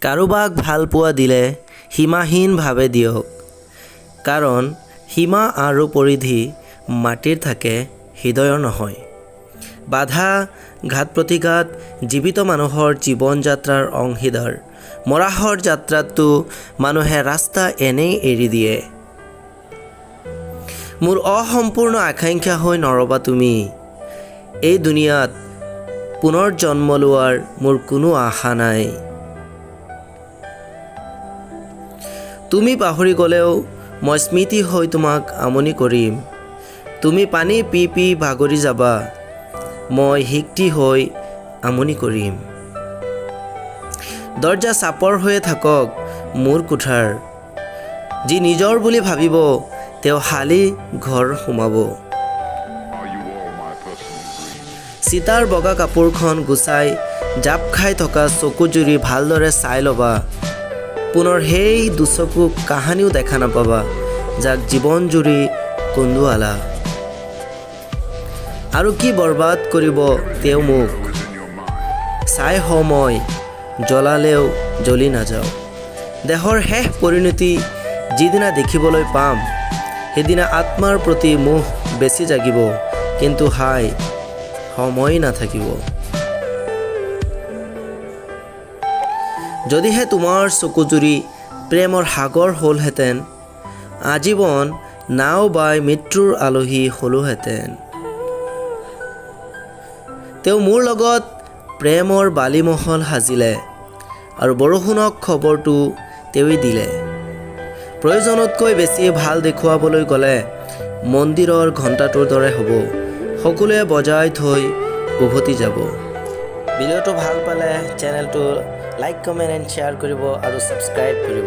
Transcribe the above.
কাৰোবাক ভাল পোৱা দিলে সীমাহীনভাৱে দিয়ক, কাৰণ সীমা আৰু পৰিধি মাটিৰ থাকে, হৃদয়ৰ নহয়। বাধা, ঘাত প্ৰতিঘাত জীৱিত মানুহৰ জীৱন যাত্ৰাৰ অংশীদাৰ। মৰাশৰ যাত্ৰাততো মানুহে ৰাস্তা এনেই এৰি দিয়ে। মোৰ অসম্পূৰ্ণ আকাংক্ষা হৈ নৰবা তুমি। এই দুনিয়াত পুনৰ জন্ম লোৱাৰ মোৰ কোনো আশা নাই। তুমি পাহৰি গ'লেও মই স্মৃতি হৈ তোমাক আমনি কৰিম। তুমি পানী পি পি ভাগৰি যাবা, মই হিকটি হৈ আমনি কৰিম। দৰজা চাপৰ হৈয়ে থাকক মোৰ কোঠাৰ, যি নিজৰ বুলি ভাবিব তেওঁ শালি ঘৰ সোমাব। চিতাৰ বগা কাপোৰখন গুচাই জাপ খাই থকা চকুজুৰি ভালদৰে চাই ল'বা। পুনৰ সেই দুচকু কাহানিও দেখা নাপাবা, যাক জীৱন জুৰি কন্দুৱালা। আৰু কি বৰবাদ কৰিব তেওঁ মোক, চাই মই জ্বলালেও জ্বলি নাযাওঁ। দেহৰ শেষ পৰিণতি যিদিনা দেখিবলৈ পাম, সেইদিনা আত্মাৰ প্ৰতি মোহ বেছি জাগিব, কিন্তু সময় নাথাকিব। যদিহে তোমাৰ চকুজুৰি প্ৰেমৰ সাগৰ হ'লহেঁতেন, আজীৱন নাও বাই মৃত্যুৰ আলহী হ'লোহেঁতেন। তেওঁ মোৰ লগত প্ৰেমৰ বালিমহল সাজিলে, আৰু বৰষুণক খবৰটো তেওঁৱেই দিলে। প্ৰয়োজনতকৈ বেছি ভাল দেখুৱাবলৈ গ'লে মন্দিৰৰ ঘণ্টাটোৰ দৰে হ'ব, সকলোৱে বজাই থৈ উভতি যাব। ভিডিঅ'টো ভাল পালে চেনেলটো লাইক, কমেণ্ট এণ্ড শ্বেয়াৰ কৰিব আৰু ছাবস্ক্ৰাইব কৰিব।